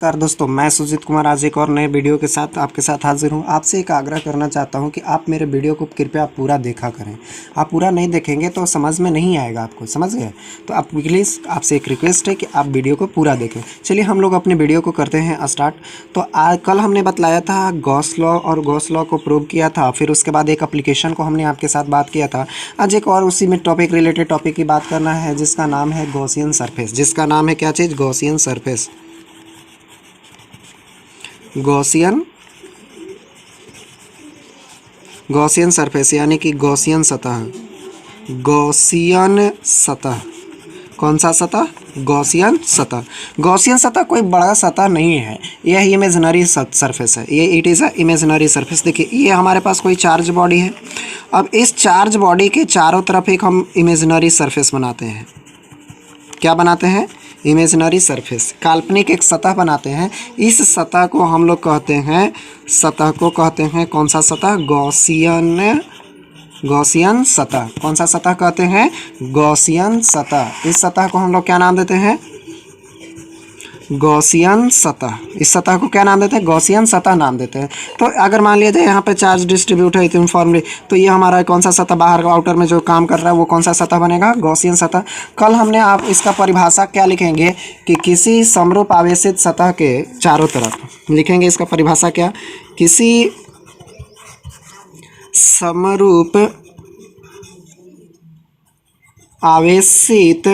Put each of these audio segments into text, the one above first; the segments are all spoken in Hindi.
नमस्कार दोस्तों, मैं सुजीत कुमार आज एक और नए वीडियो के साथ आपके साथ हाजिर हूँ। आपसे एक आग्रह करना चाहता हूँ कि आप मेरे वीडियो को कृपया पूरा देखा करें। आप पूरा नहीं देखेंगे तो समझ में नहीं आएगा आपको, समझ गए? तो आप प्लीज़, आपसे एक रिक्वेस्ट है कि आप वीडियो को पूरा देखें। चलिए हम लोग अपने वीडियो को करते हैं स्टार्ट। तो आज कल हमने बतलाया था गॉस लॉ और गॉस लॉ को प्रूव किया था। फिर उसके बाद एक एप्लीकेशन को हमने आपके साथ बात किया था। आज एक और उसी में टॉपिक रिलेटेड टॉपिक की बात करना है, जिसका नाम है गॉसियन सरफेस। जिसका नाम है क्या चीज़? Gaussian surface. गॉसियन सरफेस यानी कि गॉसियन सतह। गॉसियन सतह। कौन सा सतह? गॉसियन सतह। गॉसियन सतह कोई बड़ा सतह नहीं है, यह इमेजिनरी सरफेस है। ये it is a imaginary surface. देखिए, ये हमारे पास कोई चार्ज बॉडी है। अब इस चार्ज बॉडी के चारों तरफ एक हम इमेजिनरी सरफेस बनाते हैं। क्या बनाते हैं? इमेजिनरी सरफेस, काल्पनिक एक सतह बनाते हैं। इस सतह को हम लोग कहते हैं, सतह को कहते हैं कौन सा सतह? गॉसियन सतह। कौन सा सतह कहते हैं? गॉसियन सतह। इस सतह को हम लोग क्या नाम देते हैं? गॉसियन सतह। इस सतह को क्या नाम देते हैं? गॉसियन सतह नाम देते हैं। तो अगर मान लिया जाए यहाँ पे चार्ज डिस्ट्रीब्यूट है यूनिफॉर्मली, तो ये हमारा कौन सा सतह, बाहर आउटर में जो काम कर रहा है वो कौन सा सतह बनेगा? गॉसियन सतह। कल हमने आप इसका परिभाषा क्या लिखेंगे कि किसी समरूप आवेशित सतह के चारों तरफ लिखेंगे। इसका परिभाषा क्या? किसी समरूप आवेशित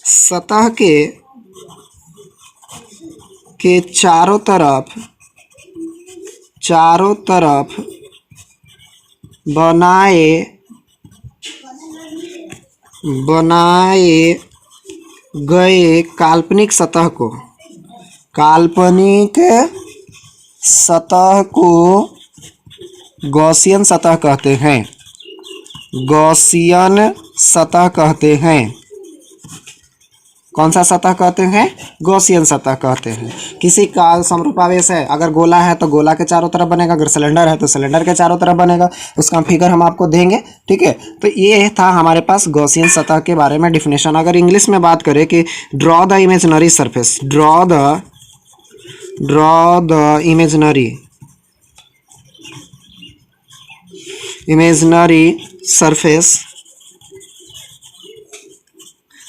सतह के चारों तरफ बनाए गए काल्पनिक सतह को गॉसियन सतह कहते हैं। गॉसियन सतह कहते हैं। कौन सा सतह कहते हैं? गॉसियन सतह कहते हैं। किसी का समरूप आवेश है, अगर गोला है तो गोला के चारों तरफ बनेगा, अगर सिलेंडर है तो सिलेंडर के चारों तरफ बनेगा। उसका फिगर हम आपको देंगे, ठीक है? तो ये था हमारे पास गॉसियन सतह के बारे में डिफिनेशन। अगर इंग्लिश में बात करें कि draw the imaginary surface, draw the imaginary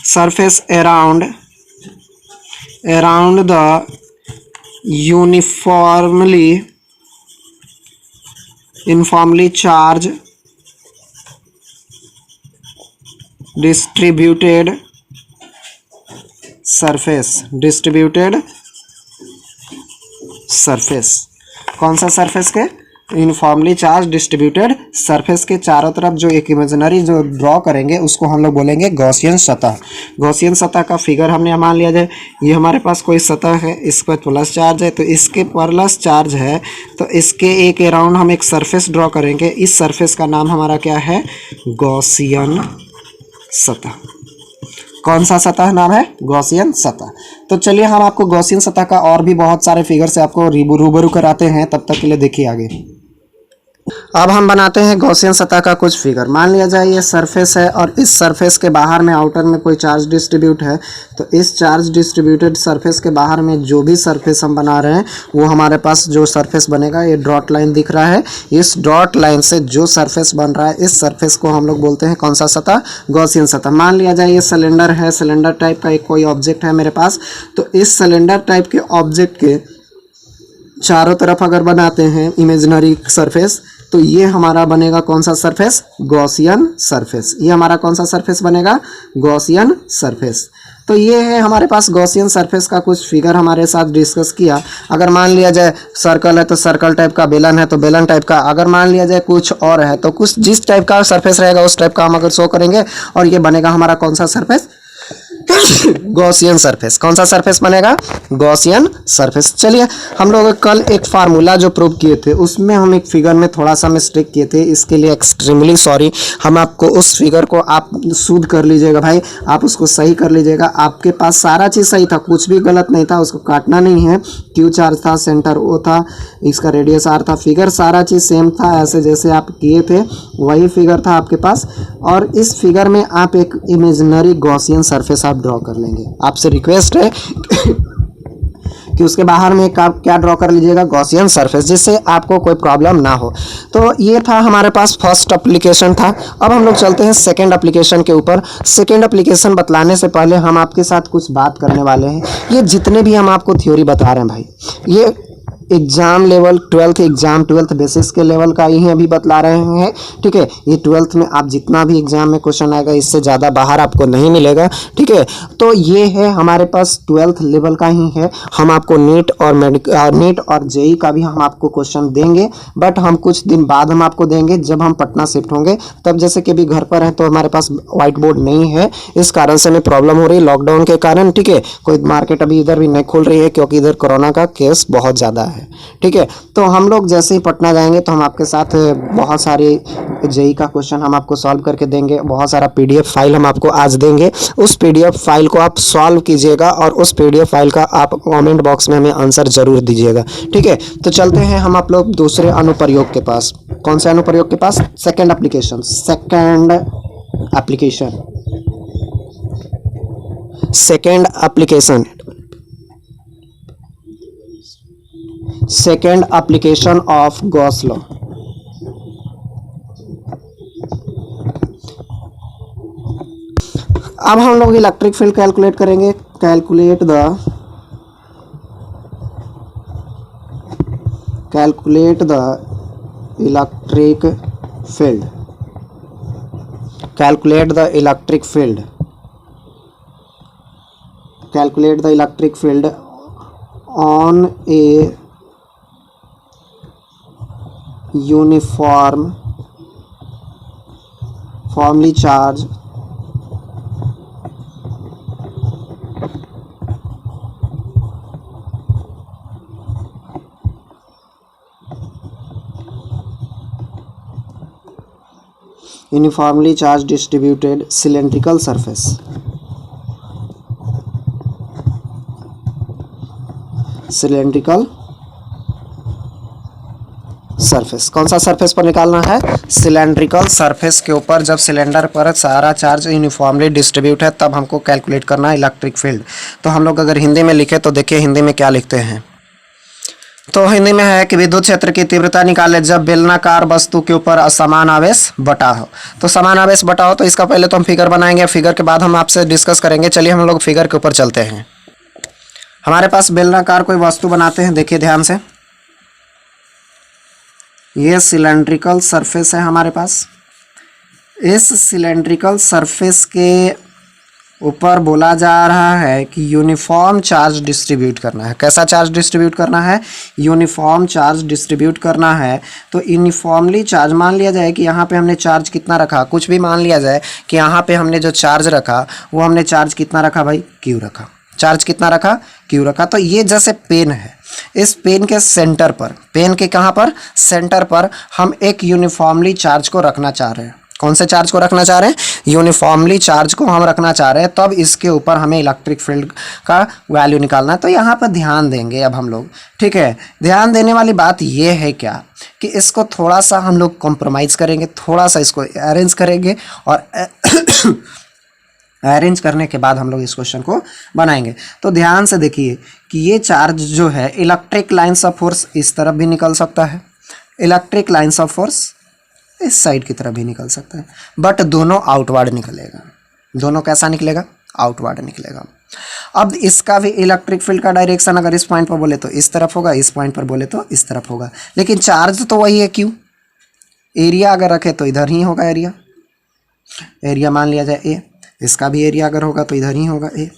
surface around the uniformly charged distributed surface। कौन सा सरफेस के? यूनिफॉर्मली चार्ज डिस्ट्रीब्यूटेड सरफेस के चारों तरफ जो एक इमेजिनरी जो ड्रॉ करेंगे उसको हम लोग बोलेंगे गॉसियन सतह। गॉसियन सतह का फिगर हमने मान लिया जाए, ये हमारे पास कोई सतह है, इस पर प्लस चार्ज है, तो इसके प्लस चार्ज है, तो इसके एक अराउंड हम एक सरफेस ड्रॉ करेंगे। इस सरफेस का नाम हमारा क्या है? गॉसियन सतह। कौन सा सतह नाम है? गॉसियन सतह। तो चलिए हम आपको गॉसियन सतह का और भी बहुत सारे फिगर से आपको रूबरू कराते हैं। तब तक के लिए देखिए आगे। अब हम बनाते हैं गॉसियन सतह का कुछ फिगर। मान लिया जाए ये सरफेस है और इस सरफेस के बाहर में आउटर में कोई चार्ज डिस्ट्रीब्यूट है। तो इस चार्ज डिस्ट्रीब्यूटेड सरफेस के बाहर में जो भी सरफेस हम बना रहे हैं वो हमारे पास जो सरफेस बनेगा, ये डॉट लाइन दिख रहा है, इस डॉट लाइन से जो सरफेस बन रहा है इस सरफेस को हम लोग बोलते हैं कौन सा सतह? गॉसियन सतह। मान लिया जाए ये सिलेंडर है, सिलेंडर टाइप का एक कोई ऑब्जेक्ट है मेरे पास। तो इस सिलेंडर टाइप के ऑब्जेक्ट के चारों तरफ अगर बनाते हैं इमेजिनरी सरफेस, तो ये हमारा बनेगा कौन सा सरफेस? Gaussian surface. ये हमारा कौन सा सरफेस बनेगा? Gaussian surface. तो ये है हमारे पास गॉसियन सरफेस का कुछ फिगर हमारे साथ डिस्कस किया। अगर मान लिया जाए सर्कल है तो सर्कल टाइप का, बेलन है तो बेलन टाइप का, अगर मान लिया जाए कुछ और है तो कुछ जिस टाइप का सरफेस रहेगा उस टाइप का हम अगर शो करेंगे, और ये बनेगा हमारा कौन सा सरफेस? Gaussian surface. कौन सा सरफेस बनेगा? Gaussian surface. चलिए हम लोग कल एक फार्मूला जो प्रूव किए थे उसमें हम एक फिगर में थोड़ा सा मिस्टेक किए थे, इसके लिए एक्सट्रीमली सॉरी। हम आपको उस फिगर को आप शुद्ध कर लीजिएगा भाई, आप उसको सही कर लीजिएगा। आपके पास सारा चीज़ सही था, कुछ भी गलत नहीं था, उसको काटना नहीं है। क्यू चार्ज था, सेंटर ओ था, इसका रेडियस आर था, फिगर सारा चीज़ सेम था, ऐसे जैसे आप किए थे वही फिगर था आपके पास। और इस फिगर में आप एक इमेजिनरी गॉसियन सरफेस आप ड्रॉ कर लेंगे। आपसे रिक्वेस्ट है कि उसके बाहर में आप क्या ड्रॉ कर लीजिएगा, गॉसियन सरफेस, जिससे आपको कोई प्रॉब्लम ना हो। तो ये था हमारे पास फर्स्ट एप्लीकेशन था। अब हम लोग चलते हैं सेकेंड एप्लीकेशन के ऊपर। सेकेंड एप्लीकेशन बतलाने से पहले हम आपके साथ कुछ बात करने वाले हैं। ये जितने भी हम आपको थ्योरी बता रहे हैं भाई, ये एग्जाम लेवल 12th बेसिस के लेवल का ही अभी बतला रहे हैं, ठीक है। ये 12th में आप जितना भी एग्जाम में क्वेश्चन आएगा इससे ज़्यादा बाहर आपको नहीं मिलेगा, ठीक है। तो ये है हमारे पास 12th लेवल का ही है। हम आपको नीट और जेई का भी हम आपको क्वेश्चन देंगे, बट हम कुछ दिन बाद हम आपको देंगे जब हम पटना शिफ्ट होंगे तब। जैसे कि अभी घर पर हैं तो हमारे पास व्हाइट बोर्ड नहीं है, इस कारण से हमें प्रॉब्लम हो रही है लॉकडाउन के कारण, ठीक है। कोई मार्केट अभी इधर भी नहीं खुल रही है क्योंकि इधर कोरोना का केस बहुत ज़्यादा है, ठीक है। तो हम लोग जैसे ही पटना जाएंगे तो हम आपके साथ बहुत सारे जेई का क्वेश्चन हम आपको सॉल्व करके देंगे। बहुत सारा पीडीएफ फाइल हम आपको आज देंगे, उस पीडीएफ फाइल को आप सॉल्व कीजिएगा और उस पीडीएफ फाइल का आप कमेंट बॉक्स में हमें आंसर जरूर दीजिएगा, ठीक है। तो चलते हैं हम आप लोग दूसरे अनुप्रयोग के पास। कौन से अनुप्रयोग के पास? Second application. Second application of Gauss law. अब हम लोग इलेक्ट्रिक फील्ड कैलकुलेट करेंगे। Calculate the electric field. Calculate the electric field on a uniformly charged distributed cylindrical surface। कौन सा सरफेस पर निकालना है? सिलेंड्रिकल सरफेस के ऊपर जब सिलेंडर पर सारा चार्ज यूनिफॉर्मली डिस्ट्रीब्यूट है तब हमको कैलकुलेट करना है इलेक्ट्रिक फील्ड। तो हम लोग अगर हिंदी में लिखे तो देखिए हिंदी में क्या लिखते हैं। तो हिंदी में है कि विद्युत क्षेत्र की तीव्रता निकाले जब बेलनाकार वस्तु के ऊपर समान आवेश बटा हो। तो समान आवेश बटा हो तो इसका पहले तो हम फिगर बनाएंगे, फिगर के बाद हम आपसे डिस्कस करेंगे। चलिए हम लोग फिगर के ऊपर चलते हैं। हमारे पास बेलनाकार कोई वस्तु बनाते हैं, देखिए ध्यान से। ये सिलेंड्रिकल सरफेस है हमारे पास। इस सिलेंड्रिकल सरफेस के ऊपर बोला जा रहा है कि यूनिफॉर्म चार्ज डिस्ट्रीब्यूट करना है। कैसा चार्ज डिस्ट्रीब्यूट करना है? यूनिफॉर्म चार्ज डिस्ट्रीब्यूट करना है। तो यूनिफॉर्मली चार्ज, मान लिया जाए कि यहाँ पे हमने चार्ज कितना रखा, कुछ भी मान लिया जाए कि यहाँ पे हमने जो चार्ज रखा वो हमने चार्ज कितना रखा भाई? क्यू रखा। चार्ज कितना रखा? क्यू रखा। तो ये जैसे पेन है, इस पेन के सेंटर पर, पेन के कहाँ पर? सेंटर पर हम एक यूनिफॉर्मली चार्ज को रखना चाह रहे हैं। कौन से चार्ज को रखना चाह रहे हैं? यूनिफॉर्मली चार्ज को हम रखना चाह रहे हैं। तब इसके ऊपर हमें इलेक्ट्रिक फील्ड का वैल्यू निकालना है। तो यहाँ पर ध्यान देंगे अब हम लोग, ठीक है। ध्यान देने वाली बात ये है क्या कि इसको थोड़ा सा हम लोग कॉम्प्रोमाइज़ करेंगे, थोड़ा सा इसको अरेंज करेंगे और अरेंज करने के बाद हम लोग इस क्वेश्चन को बनाएंगे। तो ध्यान से देखिए कि ये चार्ज जो है इलेक्ट्रिक लाइन्स ऑफ फोर्स इस तरफ भी निकल सकता है, इलेक्ट्रिक लाइन्स ऑफ फोर्स इस साइड की तरफ भी निकल सकता है, बट दोनों आउटवर्ड निकलेगा। दोनों कैसा निकलेगा? आउटवर्ड निकलेगा। अब इसका भी इलेक्ट्रिक फील्ड का डायरेक्शन अगर इस पॉइंट पर बोले तो इस तरफ होगा, इस पॉइंट पर बोले तो इस तरफ होगा, लेकिन चार्ज तो वही है क्यों। एरिया अगर रखे तो इधर ही होगा एरिया मान लिया जाए ए, इसका भी एरिया अगर होगा तो इधर ही होगा ए।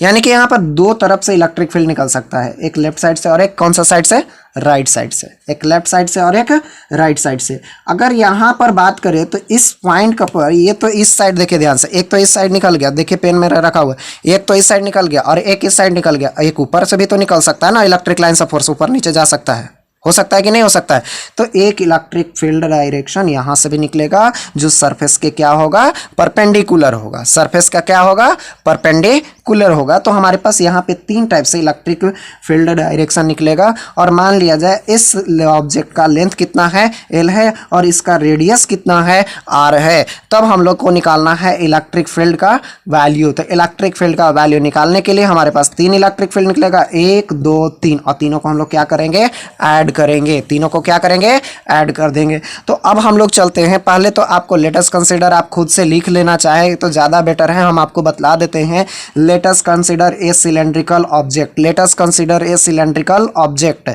यानी कि यहाँ पर दो तरफ से इलेक्ट्रिक फील्ड निकल सकता है, एक लेफ्ट साइड से और एक कौन सा साइड से? राइट साइड से। एक लेफ्ट साइड से और एक राइट साइड से। अगर यहाँ पर बात करें तो इस पॉइंट का पर ये तो इस साइड देखिए ध्यान से, एक तो इस साइड निकल गया, देखिए पेन में रखा हुआ, एक तो इस साइड निकल गया और एक इस साइड निकल गया। एक ऊपर से भी तो निकल सकता है ना, इलेक्ट्रिक लाइन से फोर्स ऊपर नीचे जा सकता है, हो सकता है कि नहीं हो सकता है? तो एक इलेक्ट्रिक फील्ड डायरेक्शन यहाँ से भी निकलेगा जो सरफेस के क्या होगा, परपेंडिकुलर होगा। सरफेस का क्या होगा, परपेंडिकुलर होगा। तो हमारे पास यहाँ पे 3 टाइप से इलेक्ट्रिक फील्ड डायरेक्शन निकलेगा। और मान लिया जाए इस ऑब्जेक्ट का लेंथ कितना है, L है, और इसका रेडियस कितना है, R है। तब हम लोग को निकालना है इलेक्ट्रिक फील्ड का वैल्यू। तो इलेक्ट्रिक फील्ड का वैल्यू निकालने के लिए हमारे पास 3 इलेक्ट्रिक फील्ड निकलेगा, 1 2 3, और तीनों को हम लोग क्या करेंगे, ऐड करेंगे। तीनों को क्या करेंगे, ऐड कर देंगे। तो अब हम लोग चलते हैं, पहले तो आपको लेट अस कंसीडर आप खुद से लिख लेना चाहे तो ज़्यादा बेटर है, हम आपको बतला देते हैं। Let us consider a cylindrical object, let us consider a cylindrical object,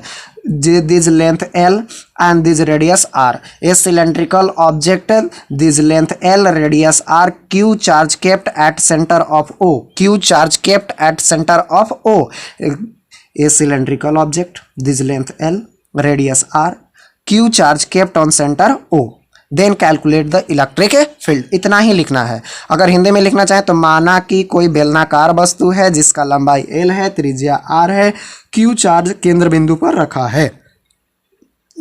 this length L and this radius R. A cylindrical object, this length L, radius R, Q charge kept at center of O, Q charge kept at center of O. A cylindrical object, this length L, radius R, Q charge kept on center O. Then calculate the electric field. इतना ही लिखना है। अगर हिंदी में लिखना चाहे तो माना कि कोई बेलनाकार वस्तु है जिसका लंबाई L है, त्रिज्या R है, Q चार्ज केंद्र बिंदु पर रखा है।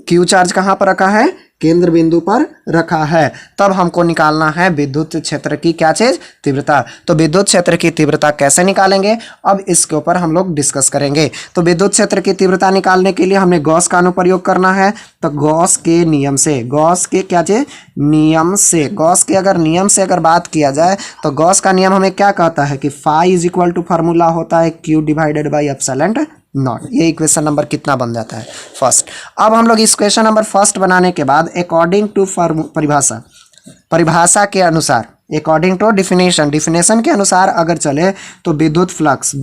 Q चार्ज कहाँ पर रखा है, केंद्र बिंदु पर रखा है। तब हमको निकालना है विद्युत क्षेत्र की क्या चीज, तीव्रता। तो विद्युत क्षेत्र की तीव्रता कैसे निकालेंगे, अब इसके ऊपर हम लोग डिस्कस करेंगे। तो विद्युत क्षेत्र की तीव्रता निकालने के लिए हमने गॉस का अनुप्रयोग करना है। तो गॉस के नियम से, गॉस के क्या चीज, नियम से, गॉस के अगर नियम से अगर बात किया जाए तो गॉस का नियम हमें क्या कहता है कि phi is equal to formula होता है Q divided by epsilon naught. ये इक्वेशन नंबर कितना बन जाता है, फर्स्ट। अब हम लोग इस क्वेश्चन नंबर फर्स्ट बनाने के बाद अकॉर्डिंग टू परिभाषा, परिभाषा के अनुसार, अकॉर्डिंग टू डिफिनेशन, डिफिनेशन के अनुसार अगर चले तो विद्युत फ्लक्स,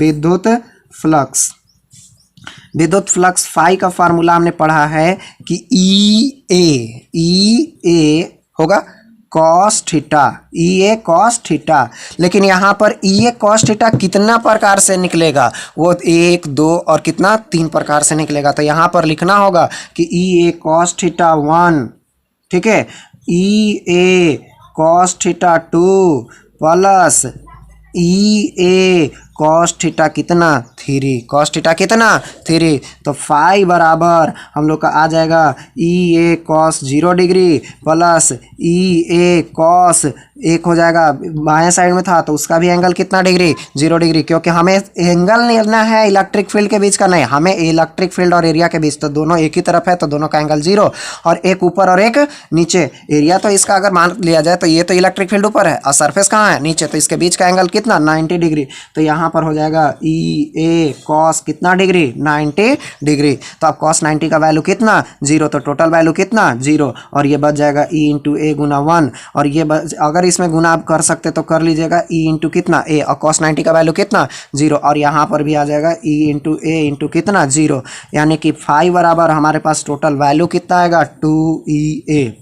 विद्युत फ्लक्स फाई का फार्मूला हमने पढ़ा है कि ई ए होगा कॉस थीटा, ई ए कॉस थीटा। लेकिन यहाँ पर ई ए कॉस थीटा कितना प्रकार से निकलेगा, वो 1 2 और कितना 3 प्रकार से निकलेगा। तो यहाँ पर लिखना होगा कि ई ए कॉस थीटा 1, ठीक है, ई ए कॉस थीटा 2 प्लस ई ए कॉस थीटा कितना 3, कॉस थीटा कितना 3। तो फाई बराबर हम लोग का आ जाएगा ई ए कॉस 0 डिग्री प्लस ई ए कॉस, एक हो जाएगा बाएं साइड में था तो उसका भी एंगल कितना डिग्री, 0 डिग्री, क्योंकि हमें एंगल लेना है इलेक्ट्रिक फील्ड के बीच का, नहीं हमें इलेक्ट्रिक फील्ड और एरिया के बीच। तो दोनों एक ही तरफ है तो दोनों का एंगल 0, और एक ऊपर और एक नीचे। एरिया तो इसका अगर मान लिया जाए तो ये तो इलेक्ट्रिक फील्ड ऊपर है और सरफेस कहाँ है, नीचे, तो इसके बीच का एंगल कितना 90 डिग्री। तो यहाँ पर हो जाएगा ई ए कॉस कितना डिग्री, 90 डिग्री। तो अब कॉस 90 का वैल्यू कितना 0, तो टोटल वैल्यू कितना 0, और ये बच जाएगा ई इंटू ए गुना 1, और ये अगर इसमें गुना आप कर सकते तो कर लीजिएगा ई इंटू कितना ए, और कॉस 90 का वैल्यू कितना 0, और यहाँ पर भी आ जाएगा ई इंटू ए इंटू कितना 0, यानी कि फाई बराबर हमारे पास टोटल वैल्यू कितना आएगा 2E A।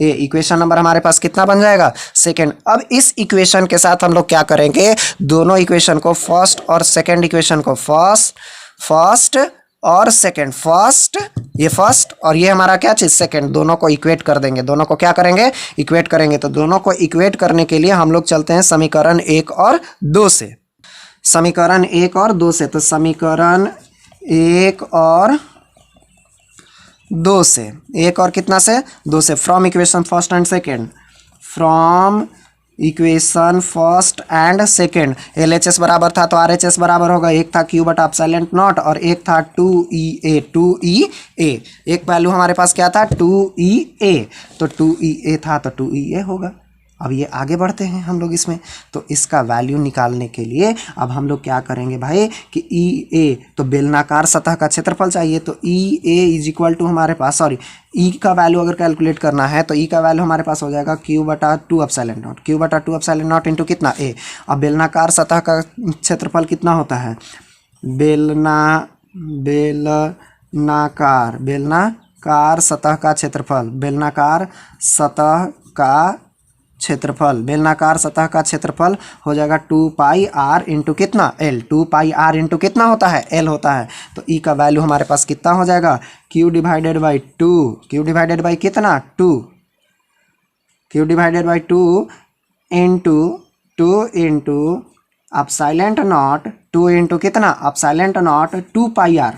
इक्वेशन नंबर हमारे पास कितना बन जाएगा, सेकेंड। अब इस इक्वेशन के साथ हम लोग क्या करेंगे, दोनों इक्वेशन को फर्स्ट और सेकेंड इक्वेशन को फर्स्ट और सेकेंड, फर्स्ट ये फर्स्ट और ये हमारा क्या चीज सेकेंड, दोनों को इक्वेट कर देंगे। दोनों को क्या करेंगे, इक्वेट करेंगे। तो दोनों को इक्वेट करने के लिए हम लोग चलते हैं समीकरण 1 और 2 से, समीकरण 1 और 2 से। तो समीकरण 1 और 2 से, 1 और कितना से 2 से, from equation first and second, from equation first and second. LHS बराबर था तो RHS बराबर होगा, एक था Q बटा एप्सिलॉन नॉट और एक था 2EA। एक वैल्यू हमारे पास क्या था 2EA, तो 2EA था तो 2EA होगा। अब ये आगे बढ़ते हैं हम लोग इसमें, तो इसका वैल्यू निकालने के लिए अब हम लोग क्या करेंगे भाई कि ई ए, तो बेलनाकार सतह का क्षेत्रफल चाहिए, तो ई ए इज इक्वल टू हमारे पास, सॉरी ई का वैल्यू अगर कैलकुलेट करना है तो ई का वैल्यू हमारे पास हो जाएगा Q बटा 2 एप्सिलॉन नॉट, Q बटा 2 एप्सिलॉन नॉट इंटू कितना ए। अब बेलनाकार सतह का क्षेत्रफल कितना होता है, बेलनाकार सतह का क्षेत्रफल, बेलनाकार सतह का क्षेत्रफल हो जाएगा 2 पाई आर इंटू कितना एल, 2 पाई आर इंटू कितना होता है एल होता है। तो ई का वैल्यू हमारे पास कितना हो जाएगा Q divided by 2, Q divided by कितना 2, Q divided by 2 into epsilon naught, 2 into कितना epsilon naught 2 pi r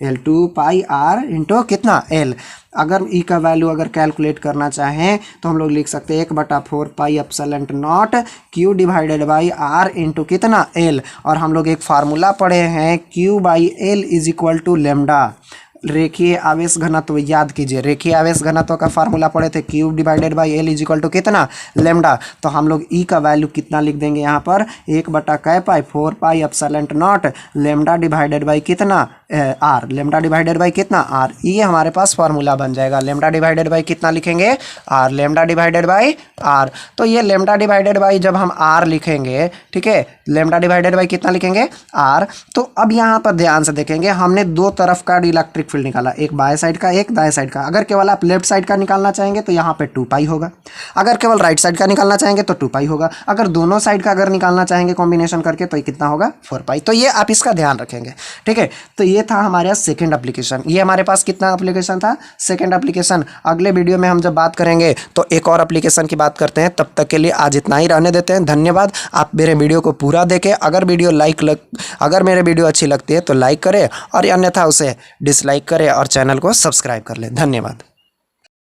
l, 2 pi r into कितना एल। अगर ई का वैल्यू अगर कैलकुलेट करना चाहें तो हम लोग लिख सकते हैं 1/4 pi epsilon naught Q divided by R into कितना एल। और हम लोग एक फार्मूला पढ़े हैं Q by L is equal to lambda. रेखीय आवेश घनत्व याद कीजिए, रेखीय आवेश घनत्व का फार्मूला पढ़े थे cube divided by L is equal to कितना लेमडा। तो हम लोग ई का वैल्यू कितना लिख देंगे यहाँ पर 1/4 pi epsilon not lambda divided by कितना आर, लेमडा डिवाइडेड बाई कितना आर। ये हमारे पास फार्मूला बन जाएगा। लेमडा डिवाइडेड बाई कितना लिखेंगे R, lambda divided by R. तो ये लेमडा डिवाइडेड बाई जब हम आर लिखेंगे, ठीक है, लेमडा डिवाइडेड बाई कितना लिखेंगे आर। तो अब यहाँ पर ध्यान से देखेंगे, हमने दो तरफ का इलेक्ट्रिक फील्ड निकाला, एक बाएं साइड का एक दाएं साइड का। अगर केवल आप लेफ्ट साइड का निकालना चाहेंगे तो यहाँ पे 2 पाई होगा, अगर केवल राइट साइड का निकालना चाहेंगे तो 2 पाई होगा, अगर दोनों साइड का अगर निकालना चाहेंगे कॉम्बिनेशन करके तो ये कितना होगा 4 पाई। तो ये आप इसका ध्यान रखेंगे, ठीक है। तो ये था हमारे पास सेकंड एप्लीकेशन। ये हमारे पास कितना एप्लीकेशन था, सेकंड एप्लीकेशन। अगले वीडियो में हम जब बात करेंगे तो एक और एप्लीकेशन की बात करते हैं। तब तक के लिए आज इतना ही रहने देते हैं। धन्यवाद। आप मेरे वीडियो को पूरा देखें। अगर मेरे वीडियो अच्छी लगती है तो लाइक करें और अन्यथा उसे डिसलाइक करें और चैनल को सब्सक्राइब कर लें। धन्यवाद।